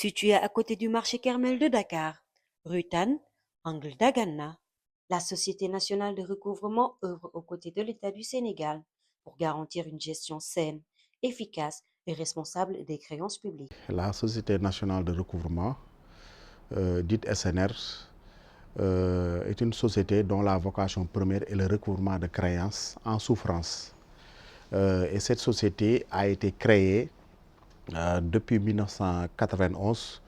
Située à côté du marché Kermel de Dakar, rue Tan, angle Dagana, la Société nationale de recouvrement œuvre aux côtés de l'État du Sénégal pour garantir une gestion saine, efficace et responsable des créances publiques. La Société nationale de recouvrement, dite SNR, est une société dont la vocation première est le recouvrement de créances en souffrance. Et cette société a été créée depuis 1991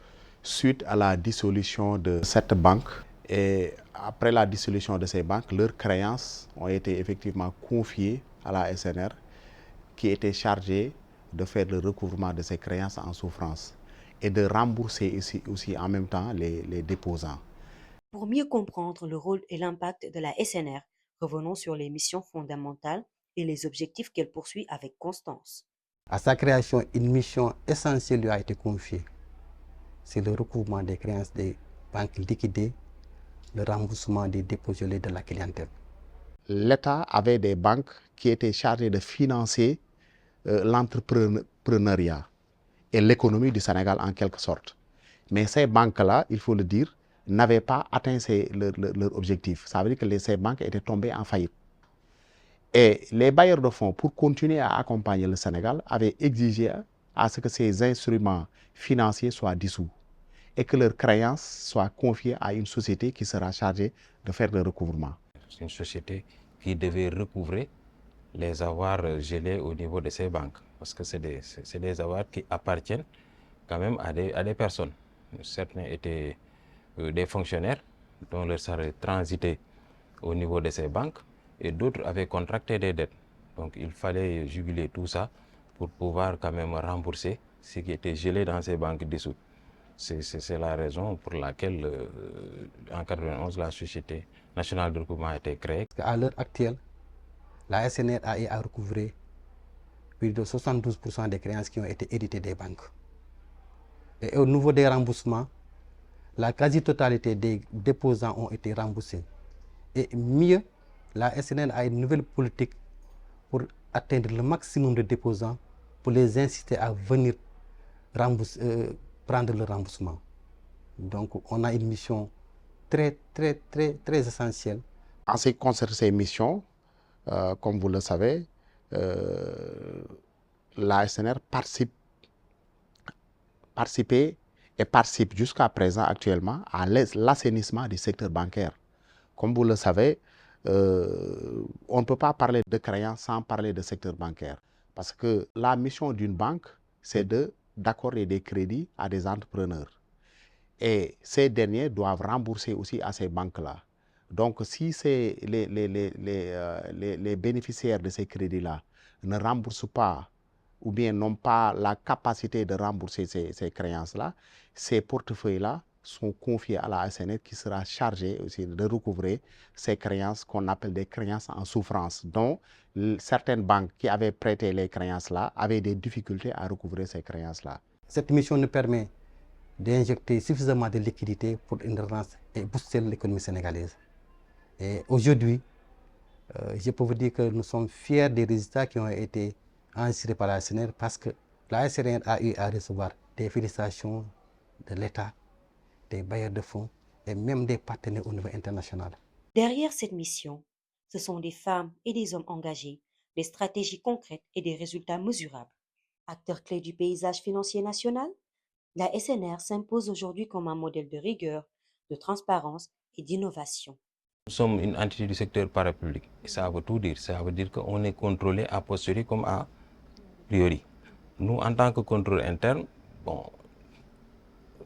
suite à la dissolution de cette banque. Et après la dissolution de ces banques, leurs créances ont été effectivement confiées à la SNR qui était chargée de faire le recouvrement de ces créances en souffrance et de rembourser aussi en même temps les déposants. Pour mieux comprendre le rôle et l'impact de la SNR, revenons sur les missions fondamentales et les objectifs qu'elle poursuit avec constance. À sa création, une mission essentielle lui a été confiée. C'est le recouvrement des créances des banques liquidées, le remboursement des dépôts gelés de la clientèle. L'État avait des banques qui étaient chargées de financer l'entrepreneuriat et l'économie du Sénégal en quelque sorte. Mais ces banques-là, il faut le dire, n'avaient pas atteint leur objectif. Ça veut dire que ces banques étaient tombées en faillite. Et les bailleurs de fonds, pour continuer à accompagner le Sénégal, avaient exigé à ce que ces instruments financiers soient dissous et que leurs créances soient confiées à une société qui sera chargée de faire le recouvrement. C'est une société qui devait recouvrer les avoirs gelés au niveau de ces banques, parce que c'est des avoirs qui appartiennent quand même à des personnes. Certains étaient des fonctionnaires dont leur salaire transitait au niveau de ces banques et d'autres avaient contracté des dettes. Donc il fallait juguler tout ça pour pouvoir quand même rembourser ce qui était gelé dans ces banques dissoutes. C'est la raison pour laquelle en 1991 la Société nationale de recouvrement a été créée. À l'heure actuelle, la SNR a eu à recouvrer plus de 72% des créances qui ont été héritées des banques. Et au niveau des remboursements, la quasi-totalité des déposants ont été remboursés. Et mieux, la SNR a une nouvelle politique pour atteindre le maximum de déposants, pour les inciter à venir prendre le remboursement. Donc on a une mission très essentielle. En ce qui concerne ces missions, comme vous le savez, la SNR participait et participe jusqu'à présent actuellement à l'assainissement du secteur bancaire. Comme vous le savez, on ne peut pas parler de créance sans parler de secteur bancaire. Parce que la mission d'une banque, c'est d'accorder des crédits à des entrepreneurs. Et ces derniers doivent rembourser aussi à ces banques-là. Donc, si les bénéficiaires de ces crédits-là ne remboursent pas ou bien n'ont pas la capacité de rembourser ces créances-là, ces portefeuilles-là sont confiés à la SNR qui sera chargée aussi de recouvrer ces créances qu'on appelle des créances en souffrance, dont certaines banques qui avaient prêté les créances-là avaient des difficultés à recouvrer ces créances-là. Cette mission nous permet d'injecter suffisamment de liquidités pour une relance et booster l'économie sénégalaise. Et aujourd'hui, je peux vous dire que nous sommes fiers des résultats qui ont été enregistrés par la SNR parce que la SNR a eu à recevoir des félicitations de l'État, des bailleurs de fonds et même des partenaires au niveau international. Derrière cette mission, ce sont des femmes et des hommes engagés, des stratégies concrètes et des résultats mesurables. Acteur clé du paysage financier national, la SNR s'impose aujourd'hui comme un modèle de rigueur, de transparence et d'innovation. Nous sommes une entité du secteur parapublic et ça veut tout dire. Ça veut dire qu'on est contrôlé a posteriori comme a priori. Nous, en tant que contrôle interne, bon,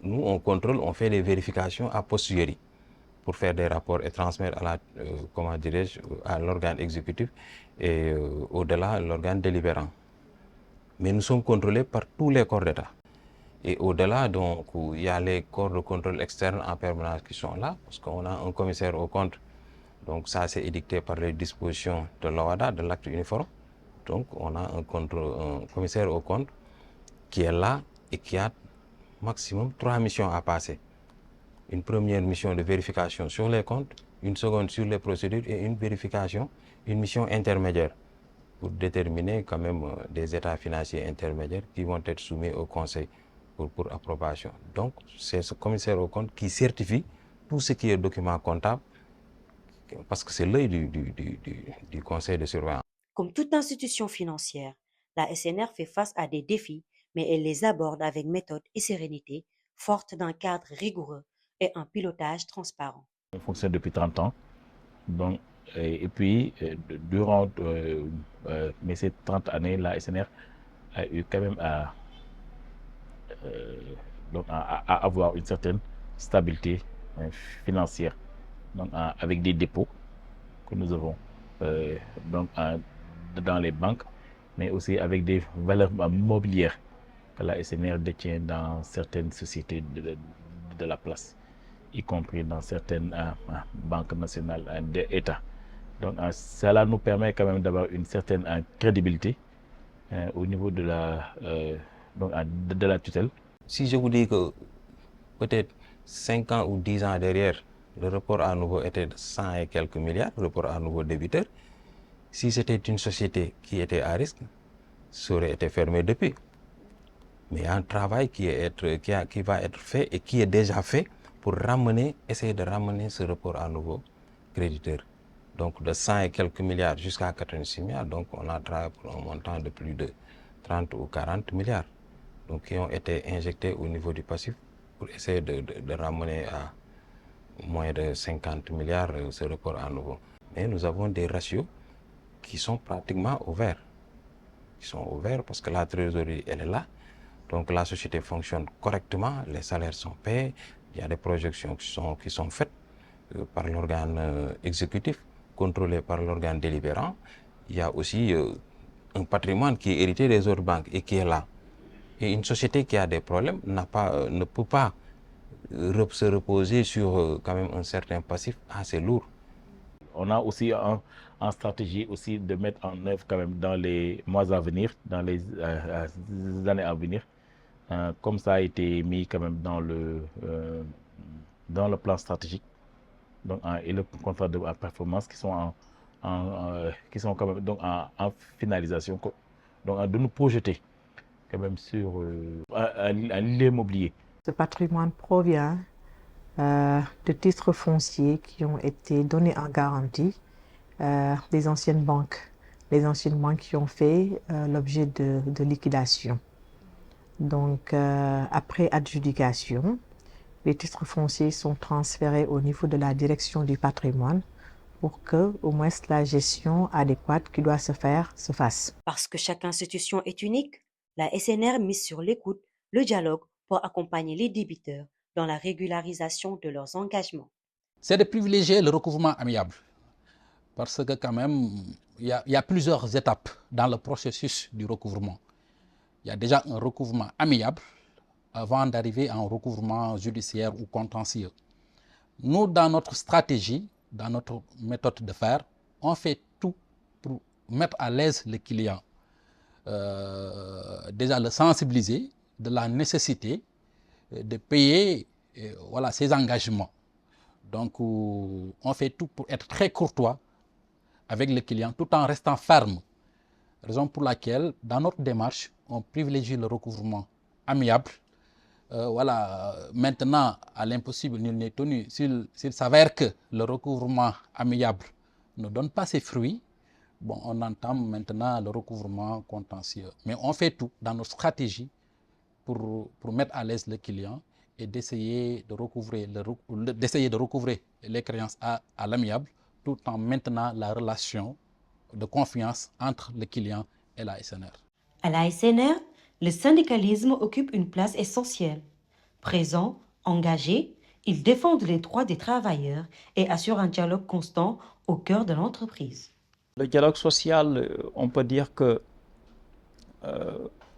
nous on contrôle, on fait des vérifications a posteriori pour faire des rapports et transmettre à comment dirais-je, à l'organe exécutif et au-delà l'organe délibérant. Mais nous sommes contrôlés par tous les corps d'État. Et au-delà, donc, il y a les corps de contrôle externes en permanence qui sont là, parce qu'on a un commissaire aux comptes. Donc ça, c'est édicté par les dispositions de l'OHADA, de l'acte uniforme. Donc on a un commissaire aux comptes qui est là et qui a maximum 3 missions à passer. Une première mission de vérification sur les comptes, une seconde sur les procédures et une vérification, une mission intermédiaire pour déterminer quand même des états financiers intermédiaires qui vont être soumis au Conseil pour approbation. Donc, c'est ce commissaire aux comptes qui certifie tout ce qui est document comptable, parce que c'est l'œil du conseil de surveillance. Comme toute institution financière, la SNR fait face à des défis, mais elle les aborde avec méthode et sérénité, forte d'un cadre rigoureux et un pilotage transparent. On fonctionne depuis 30 ans. Donc, et puis, durant ces 30 années, la SNR a eu quand même à avoir une certaine stabilité financière, donc, avec des dépôts que nous avons dans les banques, mais aussi avec des valeurs mobilières que la SNR détient dans certaines sociétés de la place, y compris dans certaines banques nationales d'État. Donc, cela nous permet quand même d'avoir une certaine crédibilité au niveau de la tutelle. Si je vous dis que peut-être 5 ans ou 10 ans derrière, le report à nouveau était de 100 et quelques milliards, le report à nouveau débiteur, si c'était une société qui était à risque, ça aurait été fermé depuis. Mais il y a un travail qui va être fait et qui est déjà fait pour essayer de ramener ce report à nouveau créditeur. Donc de 100 et quelques milliards jusqu'à 86 milliards, donc on a travaillé pour un montant de plus de 30 ou 40 milliards, donc qui ont été injectés au niveau du passif pour essayer de ramener à moins de 50 milliards ce report à nouveau. Mais nous avons des ratios qui sont pratiquement ouverts. Ils sont ouverts parce que la trésorerie, elle est là. Donc la société fonctionne correctement, les salaires sont payés, il y a des projections qui sont faites par l'organe exécutif, contrôlé par l'organe délibérant. Il y a aussi un patrimoine qui est hérité des autres banques et qui est là. Et une société qui a des problèmes ne peut pas se reposer sur quand même un certain passif assez lourd. On a aussi en stratégie aussi de mettre en œuvre quand même dans les mois à venir, dans les années à venir, comme ça a été mis quand même dans le plan stratégique, donc, et le contrat de performance qui sont quand même donc en finalisation, donc de nous projeter quand même sur l'immobilier. Ce patrimoine provient de titres fonciers qui ont été donnés en garantie des anciennes banques. Les anciennes banques qui ont fait l'objet de liquidation. Donc, après adjudication, les titres fonciers sont transférés au niveau de la direction du patrimoine pour que, au moins, la gestion adéquate qui doit se faire se fasse. Parce que chaque institution est unique, la SNR mise sur l'écoute, le dialogue pour accompagner les débiteurs dans la régularisation de leurs engagements. C'est de privilégier le recouvrement amiable parce que quand même, il y a plusieurs étapes dans le processus du recouvrement. Il y a déjà un recouvrement amiable avant d'arriver à un recouvrement judiciaire ou contentieux. Nous, dans notre stratégie, dans notre méthode de faire, on fait tout pour mettre à l'aise le client. Déjà le sensibiliser de la nécessité de payer ses engagements. Donc, on fait tout pour être très courtois avec le client tout en restant ferme. Raison pour laquelle, dans notre démarche, on privilégie le recouvrement amiable. Maintenant, à l'impossible, nul n'est tenu. S'il s'avère que le recouvrement amiable ne donne pas ses fruits, on entame maintenant le recouvrement contentieux. Mais on fait tout dans notre stratégie pour mettre à l'aise le client et d'essayer de recouvrer les créances à l'amiable tout en maintenant la relation de confiance entre le client et la SNR. À la SNR, le syndicalisme occupe une place essentielle. Présent, engagé, ils défendent les droits des travailleurs et assurent un dialogue constant au cœur de l'entreprise. Le dialogue social, on peut dire que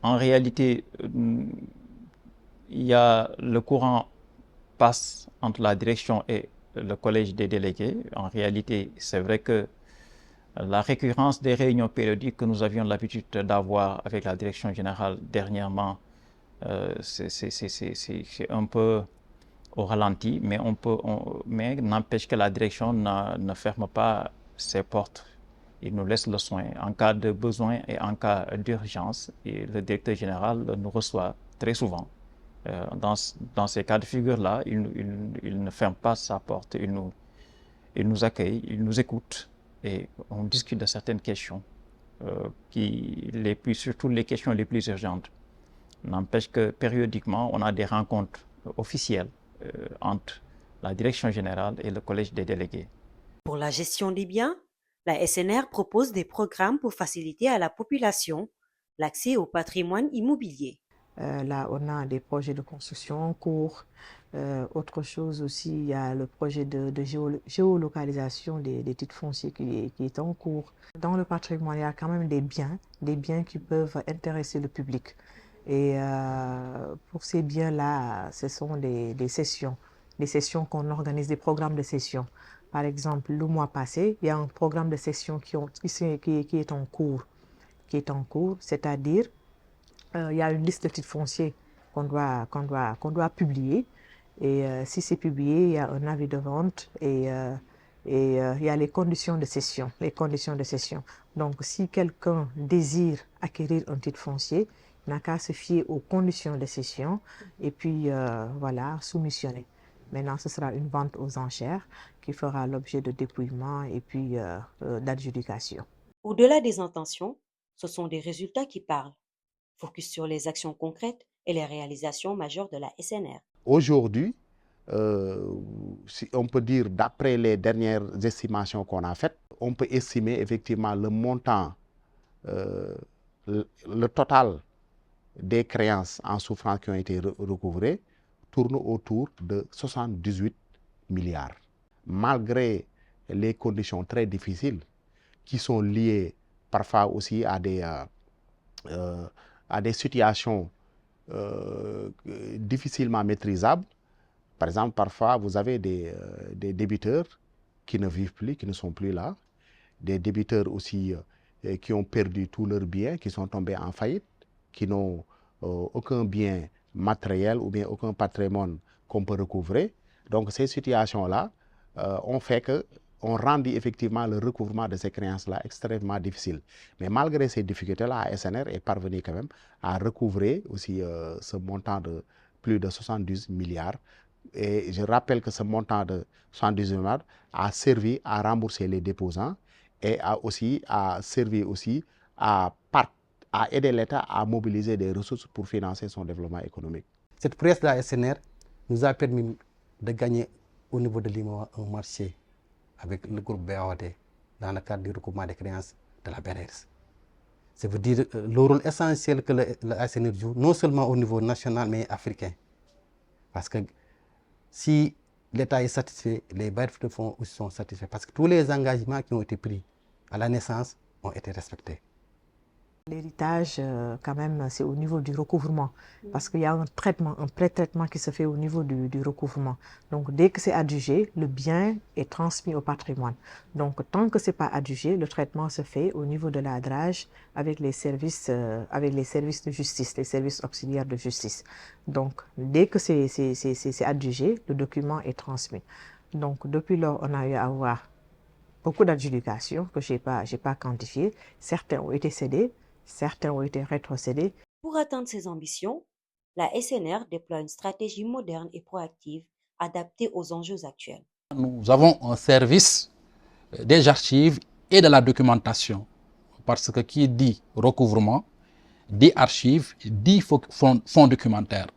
en réalité, il y a le courant passe entre la direction et le collège des délégués. En réalité, c'est vrai que la récurrence des réunions périodiques que nous avions l'habitude d'avoir avec la direction générale dernièrement, c'est un peu au ralenti, mais n'empêche que la direction ne ferme pas ses portes. Il nous laisse le soin. En cas de besoin et en cas d'urgence, le directeur général nous reçoit très souvent Dans ces cas de figure-là, il ne ferme pas sa porte, il nous accueille, il nous écoute et on discute de certaines questions, surtout les questions les plus urgentes. N'empêche que périodiquement, on a des rencontres officielles entre la direction générale et le collège des délégués. Pour la gestion des biens, la SNR propose des programmes pour faciliter à la population l'accès au patrimoine immobilier. Là, on a des projets de construction en cours. Autre chose aussi, il y a le projet de géolocalisation des titres fonciers qui est en cours. Dans le patrimoine, il y a quand même des biens qui peuvent intéresser le public. Et pour ces biens-là, ce sont des sessions qu'on organise, des programmes de session. Par exemple, le mois passé, il y a un programme de session qui est en cours, c'est-à-dire il y a une liste de titres fonciers qu'on doit publier. Et si c'est publié, il y a un avis de vente et il y a les conditions de cession. Donc, si quelqu'un désire acquérir un titre foncier, il n'a qu'à se fier aux conditions de cession et puis voilà, soumissionner. Maintenant, ce sera une vente aux enchères qui fera l'objet de dépouillement et puis d'adjudication. Au-delà des intentions, ce sont des résultats qui parlent. Focus sur les actions concrètes et les réalisations majeures de la SNR. Aujourd'hui, si on peut dire, d'après les dernières estimations qu'on a faites, on peut estimer effectivement le montant, le total des créances en souffrance qui ont été recouvrées tourne autour de 78 milliards. Malgré les conditions très difficiles qui sont liées parfois aussi à des situations difficilement maîtrisables. Par exemple, parfois, vous avez des débiteurs qui ne vivent plus, qui ne sont plus là. Des débiteurs aussi qui ont perdu tous leurs biens, qui sont tombés en faillite, qui n'ont aucun bien matériel ou bien aucun patrimoine qu'on peut recouvrer. Donc, ces situations-là ont fait qu'on rendit effectivement le recouvrement de ces créances-là extrêmement difficile. Mais malgré ces difficultés-là, SNR est parvenu quand même à recouvrer aussi ce montant de plus de 70 milliards. Et je rappelle que ce montant de 70 milliards a servi à rembourser les déposants et a servi aussi à aider l'État à mobiliser des ressources pour financer son développement économique. Cette prouesse de la SNR nous a permis de gagner au niveau de l'IMOA un marché avec le groupe BAOD dans le cadre du recouvrement des créances de la BRS. Ça veut dire le rôle essentiel que la SNR joue, non seulement au niveau national, mais africain. Parce que si l'État est satisfait, les bailleurs de fonds aussi sont satisfaits. Parce que tous les engagements qui ont été pris à la naissance ont été respectés. L'héritage, quand même, c'est au niveau du recouvrement, parce qu'il y a un pré-traitement qui se fait au niveau du recouvrement. Donc, dès que c'est adjugé, le bien est transmis au patrimoine. Donc, tant que ce n'est pas adjugé, le traitement se fait au niveau de la DRAGE avec les services de justice, les services auxiliaires de justice. Donc, dès que c'est adjugé, le document est transmis. Donc, depuis lors, on a eu à avoir beaucoup d'adjudications que je n'ai pas quantifiées. Certains ont été cédés. Certains ont été rétrocédés. Pour atteindre ces ambitions, la SNR déploie une stratégie moderne et proactive adaptée aux enjeux actuels. Nous avons un service des archives et de la documentation, parce que qui dit recouvrement, dit archives, dit fonds documentaires.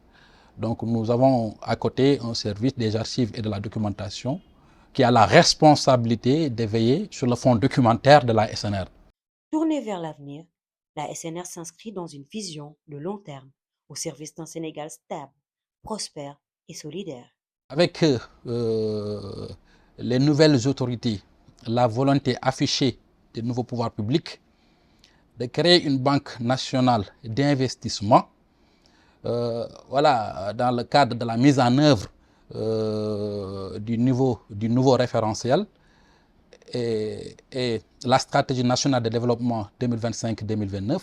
Donc nous avons à côté un service des archives et de la documentation qui a la responsabilité de veiller sur le fonds documentaire de la SNR. Tournée vers l'avenir, la SNR s'inscrit dans une vision de long terme au service d'un Sénégal stable, prospère et solidaire. Avec les nouvelles autorités, la volonté affichée des nouveaux pouvoirs publics de créer une banque nationale d'investissement, dans le cadre de la mise en œuvre du nouveau référentiel et la stratégie nationale de développement 2025-2029,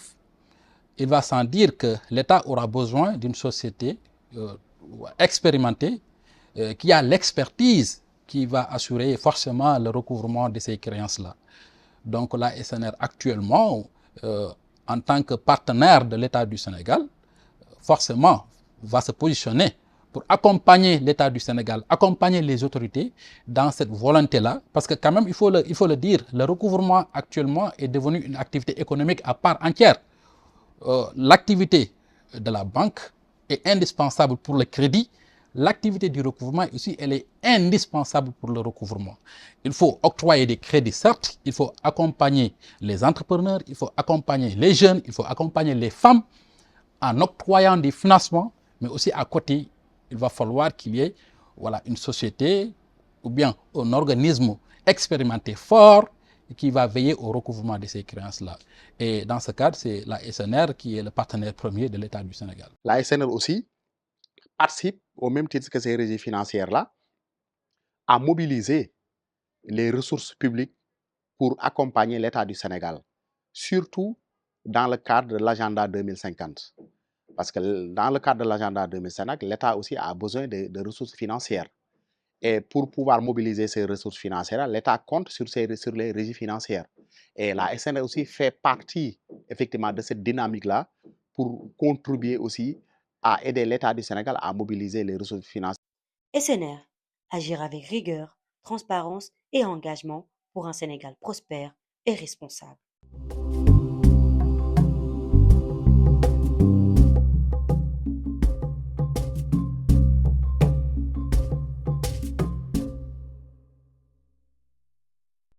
il va sans dire que l'État aura besoin d'une société expérimentée qui a l'expertise qui va assurer forcément le recouvrement de ces créances-là. Donc la SNR actuellement, en tant que partenaire de l'État du Sénégal, forcément va se positionner pour accompagner l'État du Sénégal, accompagner les autorités dans cette volonté-là, parce que quand même, il faut le dire, le recouvrement actuellement est devenu une activité économique à part entière. L'activité de la banque est indispensable pour le crédit. L'activité du recouvrement aussi, elle est indispensable pour le recouvrement. Il faut octroyer des crédits, certes, il faut accompagner les entrepreneurs, il faut accompagner les jeunes, il faut accompagner les femmes en octroyant des financements, mais aussi à côté, il va falloir qu'il y ait une société ou bien un organisme expérimenté fort qui va veiller au recouvrement de ces créances-là. Et dans ce cadre, c'est la SNR qui est le partenaire premier de l'État du Sénégal. La SNR aussi participe, au même titre que ces régies financières-là, à mobiliser les ressources publiques pour accompagner l'État du Sénégal, surtout dans le cadre de l'agenda 2050. Parce que dans le cadre de l'agenda 2050, l'État aussi a besoin de ressources financières. Et pour pouvoir mobiliser ces ressources financières, l'État compte sur les régies financières. Et la SNR aussi fait partie, effectivement, de cette dynamique-là pour contribuer aussi à aider l'État du Sénégal à mobiliser les ressources financières. SNR, agir avec rigueur, transparence et engagement pour un Sénégal prospère et responsable.